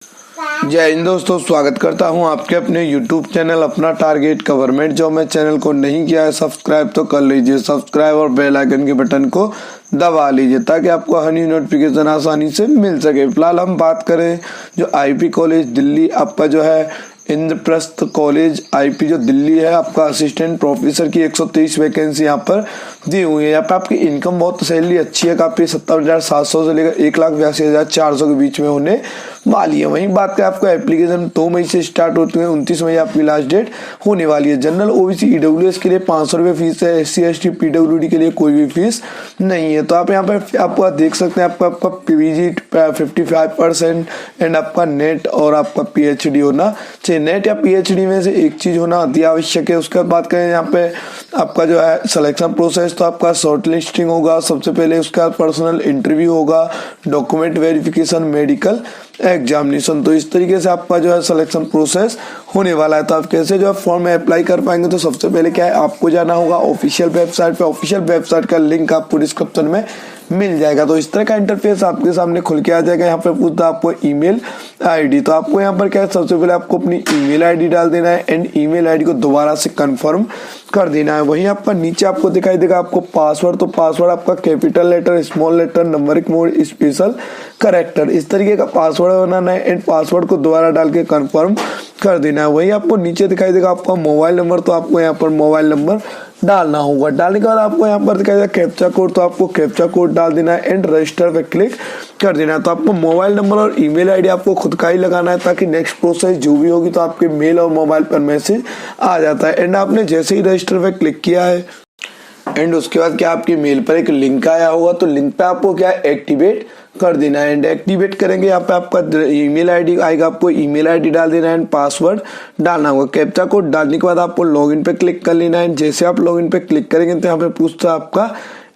जय हिंद दोस्तों, स्वागत करता हूं आपके अपने YouTube चैनल अपना टारगेट गवर्नमेंट जॉब में। चैनल को नहीं किया है सब्सक्राइब तो कर लीजिए सब्सक्राइब और बेल आइकन के बटन को दबा लीजिए ताकि आपको हर न्यू नोटिफिकेशन आसानी से मिल सके। फिलहाल हम बात करें जो आईपी कॉलेज दिल्ली आपका जो है इंद्रप्रस्थ कॉलेज आईपी जो दिल्ली है, आपका असिस्टेंट प्रोफेसर की 123 वैकेंसी यहाँ पर दी हुई है। यहाँ पे आपकी इनकम बहुत सैलरी अच्छी है, काफी 57,700 से लेकर 1,82,400 के बीच में होने वाली है। वहीं बात करें आपको एप्लीकेशन 2 मई से स्टार्ट होती है, 29 मई आपकी लास्ट डेट होने वाली है। जनरल ओबीसी ईडब्ल्यूएस के लिए 500 रुपये फीस है, SC ST PWD के लिए कोई भी फीस नहीं है। तो आप यहाँ पे आपको देख सकते हैं आपका PG 55% एंड आपका नेट और आपका PhD होना चाहिए। नेट या PhD में से एक चीज होना अति आवश्यक है। उसके बाद बात करें यहाँ पे आपका जो है सिलेक्शन प्रोसेस, तो आपका शॉर्ट लिस्टिंग होगा सबसे पहले, उसका पर्सनल इंटरव्यू होगा, डॉक्यूमेंट वेरिफिकेशन, मेडिकल एग्जामिनेशन। तो इस तरीके से आपका जो है सिलेक्शन प्रोसेस होने वाला है। तो आप कैसे जो है फॉर्म में अप्लाई कर पाएंगे, तो सबसे पहले क्या है आपको जाना होगा ऑफिशियल वेबसाइट पे। ऑफिशियल वेबसाइट का लिंक आपको डिस्क्रिप्शन में मिल जाएगा। तो इस तरह का इंटरफेस आपके सामने खुल के आ जाएगा। यहाँ पे पूछता है आपको ईमेल आईडी, तो आपको यहाँ पर क्या है सबसे पहले आपको अपनी ईमेल आईडी डाल देना है एंड ईमेल आईडी को दोबारा से कंफर्म कर देना है। वहीं आपका नीचे आपको दिखाई देगा आपको पासवर्ड, तो पासवर्ड आपका capital letter, small letter, numeric mode, special character, इस तरीके का पासवर्ड बनाना है एंड पासवर्ड को दोबारा डाल के कंफर्म कर देना है। वहीं आपको नीचे दिखाई देगा आपका मोबाइल नंबर, तो आपको यहाँ पर मोबाइल नंबर डालना होगा। डालने के बाद आपको यहाँ पर दिखाई देगा कैप्चा कोड, तो आपको कैप्चा कोड डाल देना है एंड रजिस्टर पे क्लिक कर देना है। तो आपको मोबाइल नंबर और ईमेल आईडी आपको खुद का ही लगाना है ताकि नेक्स्ट प्रोसेस जो भी होगी तो आपके मेल और मोबाइल पर मैसेज आ जाता है। एंड आपने जैसे ही रजिस्टर पे क्लिक किया है एंड उसके बाद क्या आपकी मेल पर एक लिंक आया होगा, तो लिंक पे आपको क्या एक्टिवेट कर देना है एंड एक्टिवेट करेंगे यहाँ पे आपका ईमेल आईडी आएगा, आपको ईमेल आईडी डाल देना है एंड पासवर्ड डालना होगा। कैप्चा कोड डालने के बाद आपको लॉगिन पे क्लिक कर लेना है। जैसे आप लॉगिन पे क्लिक करेंगे तो यहाँ पे पूछता है आपका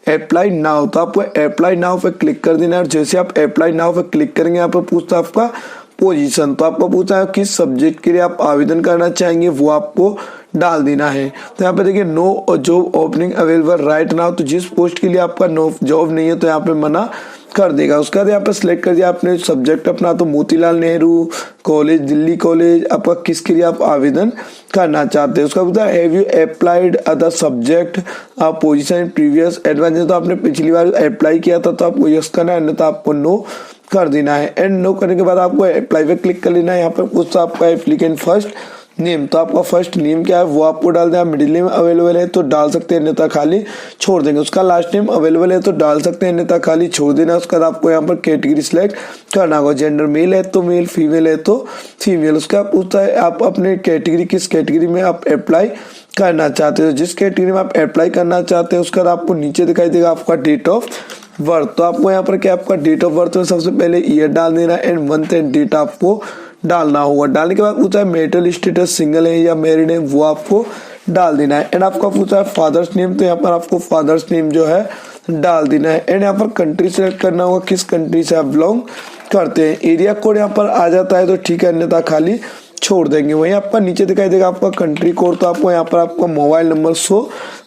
अप्लाई नाउ, तो आपको अप्लाई नाउ पे क्लिक कर देना है। जैसे आप अप्लाई नाउ पे क्लिक करेंगे यहाँ पे पूछता है आपका पोजीशन, तो आपको पूछा है किस सब्जेक्ट के लिए आप आवेदन करना चाहेंगे वो आपको डाल देना है। तो यहाँ पे देखिए no job opening available right now, तो जिस पोस्ट के लिए आपका नो जॉब नहीं है तो यहाँ पे मना कर देगा। उसके बाद यहाँ पे सिलेक्ट कर दिया आपने सब्जेक्ट अपना, तो मोतीलाल नेहरू कॉलेज दिल्ली कॉलेज आपका किसके लिए आप आवेदन करना चाहते हैं। उसका बताया have you applied other subject position in previous advance, तो आपने पिछली बार अप्लाई किया था तो आपको यस करना है, अन्यथा आपको नो कर देना है। एंड नो करने के बाद आपको अप्लाई पे क्लिक कर लेना है। यहाँ पे पूछता आपका एप्लीकेंट फर्स्ट नेम, तो आपका फर्स्ट नेम क्या है वो आपको डाल देना। मिडिल नेम अवेलेबल है तो डाल सकते हैं, अन्यथा खाली छोड़ देंगे। उसका लास्ट नेम अवेलेबल है तो डाल सकते हैं, अन्यथा खाली छोड़ देना। उसके बाद आपको यहाँ पर कैटेगरी सिलेक्ट करना होगा, जेंडर मेल है तो मेल, फीमेल है तो फीमेल। उसका पूछता है आप अपने कैटेगरी किस कैटेगरी में आप अप्लाई करना चाहते हो, जिस कैटेगरी में आप अप्लाई करना चाहते हैं। उसके बाद आपको नीचे दिखाई देगा आपका डेट ऑफ बर्थ, तो आपको यहाँ पर क्या आपका डेट ऑफ बर्थ में सबसे पहले ईयर डाल देना एंड मंथ एंड डेट आपको डालना होगा। डालने के बाद पूछा है मैरिटल स्टेटस सिंगल है या मैरिड है वो आपको डाल देना है। एंड आपका पूछा है फादर्स नेम, तो यहाँ पर आपको फादर्स नेम जो है डाल देना है। एंड यहाँ पर कंट्री सेलेक्ट करना होगा, किस कंट्री से आप बिलोंग करते हैं। एरिया कोड यहाँ पर आ जाता है तो ठीक है, अन्यथा खाली छोड़ देंगे। वहीं आपका नीचे दिखाई देगा आपका कंट्री कोड, तो आपको यहाँ पर आपका मोबाइल नंबर शो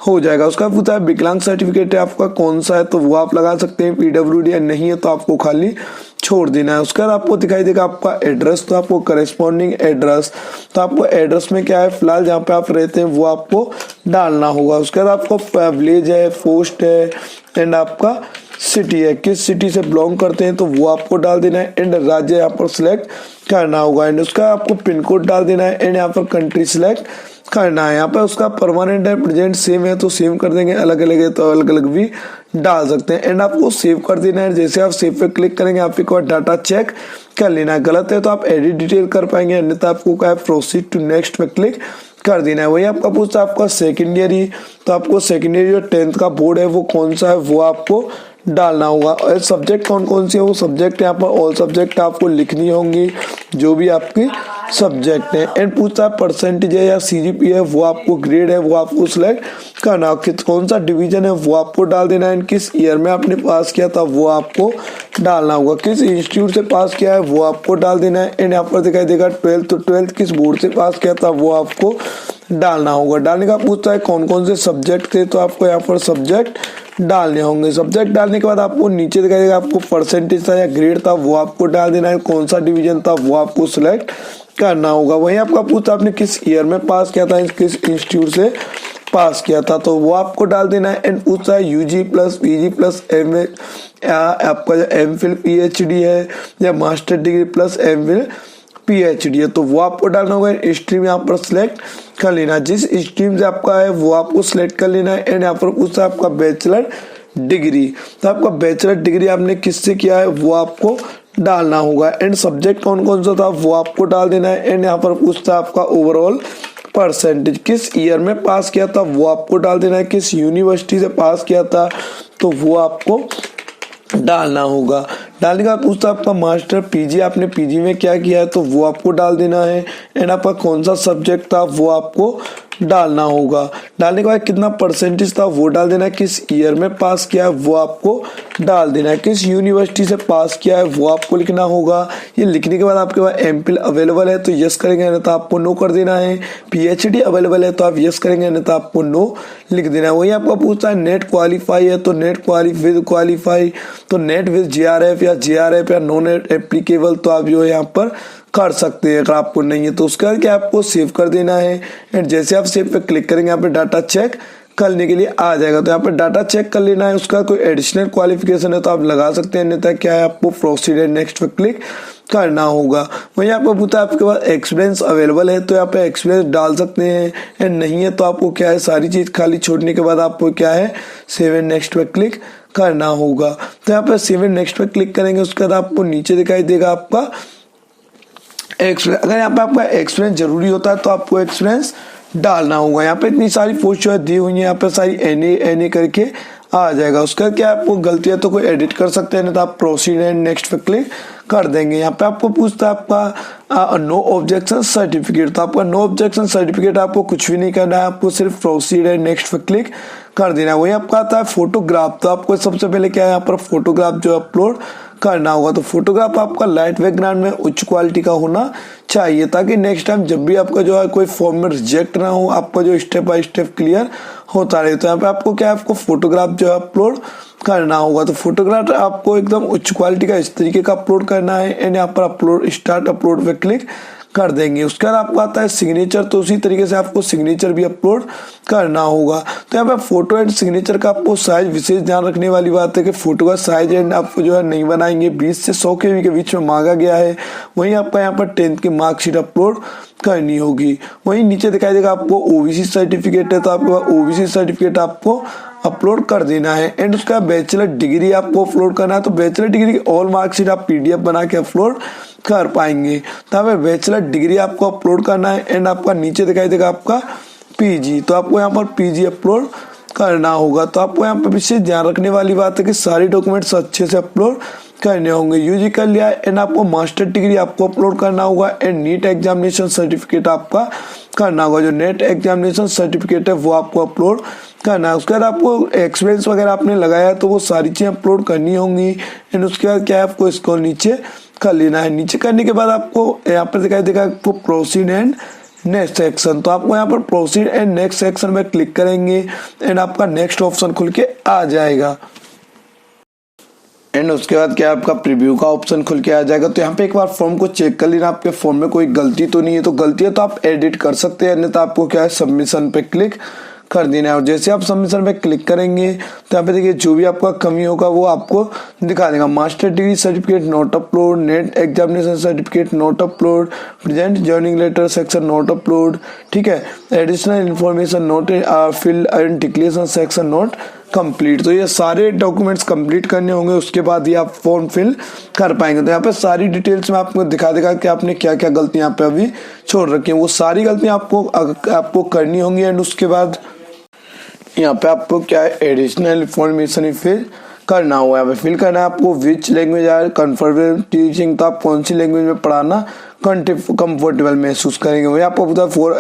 हो जाएगा। उसका पूछा है विकलांग सर्टिफिकेट है आपका कौन सा है, तो वो आप लगा सकते हैं। PWD या नहीं है तो आपको खाली छोड़ देना है। उसके बाद आपको दिखाई देगा आपका एड्रेस, तो आपको करेस्पॉन्डिंग एड्रेस, तो आपको एड्रेस में क्या है फिलहाल जहाँ पे आप रहते हैं वो आपको डालना होगा। उसके बाद आपको विलेज है, पोस्ट है एंड आपका सिटी है, किस सिटी से बिलोंग करते हैं तो वो आपको डाल देना है। एंड राज्य यहाँ पर सिलेक्ट करना होगा एंड उसका आपको पिन कोड डाल देना है एंड यहाँ पर कंट्री सिलेक्ट करना है। यहाँ पर उसका परमानेंट है प्रेजेंट सेम है तो सेम कर देंगे, अलग अलग है तो अलग अलग भी डाल सकते हैं। एंड आपको सेव कर देना है। जैसे आप सेव पे क्लिक करेंगे आपके को डाटा चेक कर लेना है, गलत है तो आप एडिट डिटेल कर पाएंगे, अन्यथा आपको क्या है प्रोसीड टू नेक्स्ट पे क्लिक कर देना है। वही आपका पूछता है आपका सेकेंड ईयर ही, तो आपको सेकेंड ईयर जो 10th का बोर्ड है वो कौन सा है वो आपको डालना होगा। और सब्जेक्ट कौन कौन से है वो सब्जेक्ट यहाँ पर ऑल सब्जेक्ट आपको लिखनी होंगी जो भी आपकी सब्जेक्ट है। एंड पूछता है परसेंटेज है या CGPA है वो आपको ग्रेड है वो आपको सिलेक्ट करना, कौन सा डिवीजन है वो आपको डाल देना है, किस ईयर में आपने पास किया था वो आपको डालना होगा, किस इंस्टीट्यूट से पास किया है वो आपको डाल देना है। एंड यहाँ पर दिखाई देगा 12th, तो 12th किस बोर्ड से पास किया था वो आपको डालना होगा। डालने का पूछता है कौन कौन से सब्जेक्ट थे, तो आपको यहाँ पर सब्जेक्ट डालने होंगे। सब्जेक्ट डालने के बाद आपको नीचे दिखाई देगा आपको परसेंटेज था या ग्रेड था वो आपको डाल देना है, कौन सा डिवीजन था वो आपको सिलेक्ट करना होगा। वहीं आपका पूछता आपने किस ईयर में पास किया था, किस इंस्टीट्यूट से पास किया था, तो वो आपको डाल देना है। एंड पूछता है UG plus PG plus M आपका जो एमफिल पीएचडी है या master degree plus MPhil PhD है, तो वो आपको डालना होगा। स्ट्रीम यहाँ पर सिलेक्ट कर लेना, जिस स्ट्रीम से आपका है वो आपको सिलेक्ट कर लेना है। एंड यहाँ पर पूछता है आपका बैचलर डिग्री, तो आपका बैचलर डिग्री आपने किससे किया है वो आपको डालना होगा। एंड सब्जेक्ट कौन कौन सा था वो आपको डाल देना है। एंड यहाँ पर पूछता है आपका ओवरऑल परसेंटेज, किस ईयर में पास किया था वो आपको डाल देना है, किस यूनिवर्सिटी से पास किया था तो वो आपको डालना होगा। डालने का पूछता आपका मास्टर पीजी, आपने पीजी में क्या किया है तो वो आपको डाल देना है। एंड आपका कौन सा सब्जेक्ट था वो आपको डालना होगा। डालने के बाद कितना परसेंटेज था वो डाल देना है, किस ईयर में पास किया है वो आपको डाल देना है, किस यूनिवर्सिटी से पास किया है वो आपको लिखना होगा। ये लिखने के बाद आपके पास एमफिल अवेलेबल है तो यस करेंगे, नहीं तो आपको नो कर देना है। पीएचडी अवेलेबल है तो आप यस करेंगे, नहीं तो आपको नो लिख देना है। वही आपका पूछता है नेट क्वालिफाई है तो नेट क्वालिफाई तो नेट विद जेआरएफ या जेआरएफ या नो नेट एप्लीकेबल, तो आप जो है यहाँ पर कर सकते हैं। अगर आपको नहीं है तो उसका क्या आपको सेव कर देना है। एंड जैसे आप सेव पे क्लिक करेंगे यहाँ पे डाटा चेक करने के लिए आ जाएगा, तो यहाँ पे डाटा चेक कर लेना है। उसका कोई एडिशनल क्वालिफिकेशन है तो आप लगा सकते हैं, नहीं तो क्या है आपको प्रोसीड एंड नेक्स्ट पे क्लिक करना होगा। वहीं आपको पूछा आपके पास एक्सपीरियंस अवेलेबल है तो यहाँ पे एक्सपीरियंस डाल सकते हैं। एंड नहीं है तो आपको क्या है सारी चीज खाली छोड़ने के बाद आपको क्या है सेव एंड नेक्स्ट पे क्लिक करना होगा। तो यहाँ पे सेव एंड नेक्स्ट पे क्लिक करेंगे, उसके बाद आपको नीचे दिखाई देगा आपका एक्सपीरियंस। अगर यहाँ पे आपका एक्सपीरियंस जरूरी होता है तो आपको एक्सपीरियंस डालना होगा। यहाँ पे इतनी सारी पोस्ट जो है दी हुई है, यहाँ पे सारी एनी करके आ जाएगा। उसका क्या आपको गलती है तो कोई एडिट कर सकते हैं, नहीं तो आप प्रोसीड एंड नेक्स्ट पे क्लिक कर देंगे। यहाँ पे आपको पूछता है आपका नो ऑब्जेक्शन सर्टिफिकेट, तो आपका नो ऑब्जेक्शन सर्टिफिकेट आपको कुछ भी नहीं करना है, आपको सिर्फ प्रोसीड एंड नेक्स्ट पे क्लिक कर देना है। वही आपका आता है फोटोग्राफ, तो आपको सबसे पहले क्या है यहाँ पर फोटोग्राफ जो अपलोड करना होगा। तो फोटोग्राफ आपका लाइट बैकग्राउंड में उच्च क्वालिटी का होना चाहिए, ताकि नेक्स्ट टाइम जब भी आपका जो है कोई फॉर्म में रिजेक्ट ना हो, आपका जो स्टेप बाय स्टेप क्लियर होता रहे। तो यहाँ पे आपको क्या है आपको फोटोग्राफ जो है अपलोड करना होगा। तो फोटोग्राफ आपको एकदम उच्च क्वालिटी का इस तरीके का अपलोड करना है। एंड यहाँ पर अपलोड स्टार्ट अपलोड पे क्लिक कर देंगे। उसके बाद आपको आता है सिग्नेचर, तो उसी तरीके से आपको सिग्नेचर भी अपलोड करना होगा। तो यहाँ पे फोटो एंड सिग्नेचर का आपको साइज विशेष ध्यान रखने वाली बात है कि फोटो का साइज एंड आप जो है नहीं बनाएंगे, 20 से 100 KB के बीच में मांगा गया है। वहीं आपका यहाँ पर 10th की मार्कशीट अपलोड करनी होगी। वहीं नीचे दिखाई देगा आपको ओबीसी सर्टिफिकेट है तो आपको ओबीसी सर्टिफिकेट आपको अपलोड कर देना है। एंड उसका बैचलर डिग्री आपको अपलोड करना है, तो बैचलर डिग्री की ऑल मार्कशीट आप पीडीएफ बना के अपलोड कर पाएंगे। तो हमें बैचलर डिग्री आपको अपलोड करना है। एंड आपका नीचे दिखाई देगा आपका पीजी, तो आपको यहाँ पर पीजी अपलोड करना होगा। तो आपको यहाँ पर विशेष ध्यान रखने वाली बात है कि सारी डॉक्यूमेंट्स अच्छे से अपलोड करने होंगे। यूजी कर लिया एंड आपको मास्टर डिग्री आपको अपलोड करना होगा। एंड नीट एग्जामिनेशन सर्टिफिकेट आपका करना होगा, जो नेट एग्जामिनेशन सर्टिफिकेट है वो आपको अपलोड करना है। उसके बाद आपको एक्सपीरियंस वगैरह आपने लगाया है तो वो सारी चीजें अपलोड करनी होंगी। एंड उसके बाद क्या है आपको इसको नीचे कर लेना है। नीचे करने के बाद आपको यहाँ पर दिखाई देगा आपको प्रोसीड एंड नेक्स्ट सेक्शन, तो आपको यहाँ पर प्रोसीड एंड नेक्स्ट सेक्शन में क्लिक करेंगे एंड आपका नेक्स्ट ऑप्शन खुल के आ जाएगा। एंड उसके बाद क्या आपका प्रीव्यू का ऑप्शन खुल के आ जाएगा। तो यहाँ पे एक बार फॉर्म को चेक कर लेना, आपके फॉर्म में कोई गलती तो नहीं है, तो गलती है तो आप एडिट कर सकते हैं, नहीं तो आपको क्या है सबमिशन पे क्लिक कर देना है। और जैसे आप सबमिशन पे क्लिक करेंगे तो यहाँ पे देखिए जो भी आपका कमी होगा वो आपको दिखा देगा। Master degree certificate not upload, NET examination certificate not upload, present joining letter section not upload, ठीक है, additional information not filled and declaration section not complete. तो ये सारे डॉक्यूमेंट्स कंप्लीट करने होंगे, उसके बाद ही आप फॉर्म फिल कर पाएंगे। तो यहाँ पे सारी डिटेल्स में आपको दिखा देगा कि आपने क्या क्या गलतियां यहाँ पे अभी छोड़ रखी हैं, वो सारी गलतियां आपको करनी होंगी। एंड उसके बाद यहाँ पे आपको क्या है एडिशनल इन्फॉर्मेशन फिल करना होगा। यहाँ पे फिल करना है आपको which language are comfortable teaching, तो आप कौन सी लैंग्वेज में पढ़ाना कंफर्टेबल महसूस करेंगे। वही आपको पता for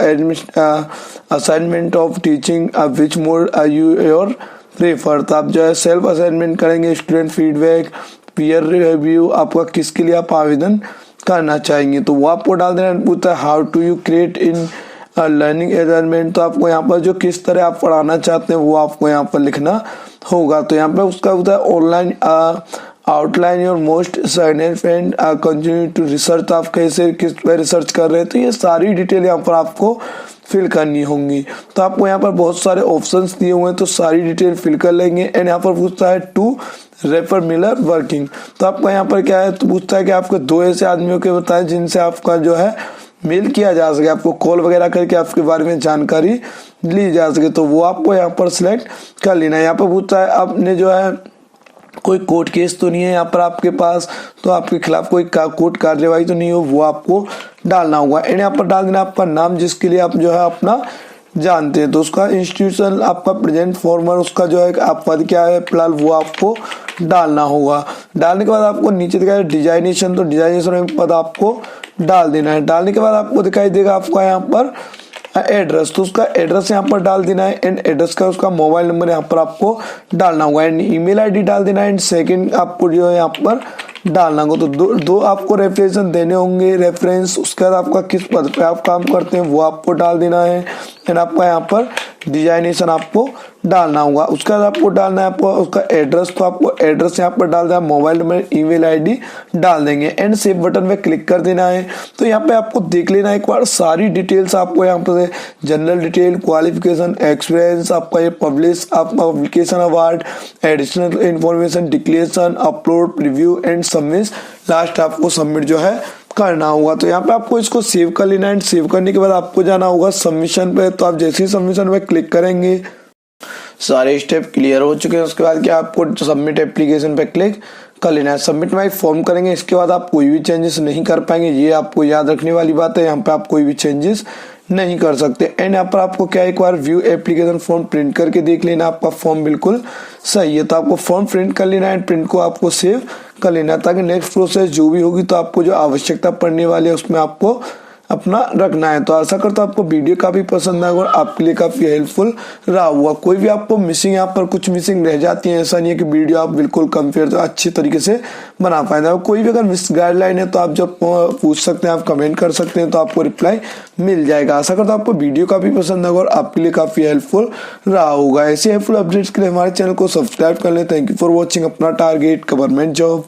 assignment of teaching which mode you your prefer, तो आप जो है सेल्फ असाइनमेंट करेंगे, स्टूडेंट फीडबैक, पीयर रिव्यू, आपका किसके लिए आप आवेदन करना चाहेंगे, तो वो आपको डाल देना। पूछता है how to you create in learning environment, तो आपको यहाँ पर जो किस तरह आप पढ़ाना चाहते हैं वो आपको यहाँ पर लिखना होगा। तो यहाँ पे उसका होता है online outline your most significant continue to research, आप कैसे किस पे रिसर्च कर रहे हैं, तो ये सारी डिटेल यहाँ पर आपको फिल करनी होंगी। तो आपको यहाँ पर बहुत सारे ऑप्शंस दिए हुए हैं, तो सारी डिटेल फिल कर लेंगे। एंड यहाँ पर पूछता है टू रेफर मिलर वर्किंग, तो आपका यहाँ पर क्या है, तो पूछता है कि आपको 2 ऐसे आदमियों के बताएं जिनसे आपका जो है मेल किया जा सके, आपको कॉल वगैरह करके आपके बारे में जानकारी ली जा सके, तो वो आपको यहाँ पर सिलेक्ट कर लेना है। यहाँ पर पूछता है आपने जो है कोई कोर्ट केस तो नहीं है यहाँ पर आपके पास, तो आपके खिलाफ कोई कोर्ट कार्यवाही तो नहीं हो, वो आपको डालना होगा। एंड यहाँ पर डाल देना आपका नाम जिसके लिए आप जो है अपना जानते हैं, तो उसका इंस्टीट्यूशन, आपका प्रेजेंट फॉर्मर, उसका जो है आप पद क्या है फिलहाल वो आपको डालना होगा। डालने के बाद आपको नीचे दिखाई डिजाइनेशन, तो डिजाइनेशन में पद आपको डाल देना है। डालने के बाद आपको दिखाई देगा आपका यहाँ पर एड्रेस, तो उसका एड्रेस यहाँ पर डाल देना है। एंड एड्रेस का उसका मोबाइल नंबर यहाँ पर आपको डालना होगा। एंड ईमेल आईडी डाल देना है। एंड सेकंड आपको जो है यहाँ पर डालना होगा। तो दो आपको रेफरेंस देने होंगे, रेफरेंस, उसके बाद आपका किस पद पे आप काम करते हैं वो आपको डाल देना है। एंड आपका यहाँ पर डिजाइनेशन आपको डालना होगा। उसके बाद आपको डालना है आपको उसका एड्रेस, तो आपको एड्रेस यहाँ पर डाल देना, मोबाइल नंबर, ईमेल आईडी डाल देंगे। एंड सेव बटन पे क्लिक कर देना है। तो यहाँ पे आपको देख लेना एक बार सारी डिटेल्स आपको यहाँ पर जनरल डिटेल, क्वालिफिकेशन, एक्सपीरियंस, आपका ये पब्लिश, आपका publication award, additional information, declaration, upload, review and submit, last आपको सबमिट जो है करना होगा। तो यहाँ पे आपको इसको सेव कर लेना है। सेव करने के बाद आपको जाना होगा सबमिशन पे, तो आप जैसे ही सबमिशन पे क्लिक करेंगे सारे स्टेप क्लियर हो चुके हैं। उसके बाद क्या आपको सबमिट एप्लीकेशन पे क्लिक कर लेना है। सबमिट माई फॉर्म करेंगे, इसके बाद आप कोई भी चेंजेस नहीं कर पाएंगे, ये आपको याद रखने वाली बात है। यहाँ पे आप कोई भी चेंजेस नहीं कर सकते। एंड यहाँ पर आपको क्या एक बार व्यू एप्लीकेशन फॉर्म प्रिंट करके देख लेना आपका फॉर्म बिल्कुल सही है, तो आपको फॉर्म प्रिंट कर लेना है। प्रिंट को आपको सेव कर लेना है ताकि नेक्स्ट प्रोसेस जो भी होगी तो आपको जो आवश्यकता पड़ने वाली है उसमें आपको अपना रखना है। तो आशा करता हूं आपको वीडियो काफी पसंद आएगा और आपके लिए काफी हेल्पफुल रहा होगा। कोई भी आपको मिसिंग यहाँ पर कुछ मिसिंग रह जाती है, ऐसा नहीं है कि वीडियो आप बिल्कुल कंपेयर तो अच्छी तरीके से बना पाएंगे। कोई भी अगर मिस गाइडलाइन है तो आप जब पूछ सकते हैं, आप कमेंट कर सकते हैं, तो आपको रिप्लाई मिल जाएगा। आशा करता हूं आपको वीडियो काफी पसंद आएगा और आपके लिए काफी हेल्पफुल रहा होगा। ऐसे हेल्पफुल अपडेट्स के लिए हमारे चैनल को सब्सक्राइब कर लें। थैंक यू फॉर वॉचिंग अपना टारगेट गवर्नमेंट जॉब।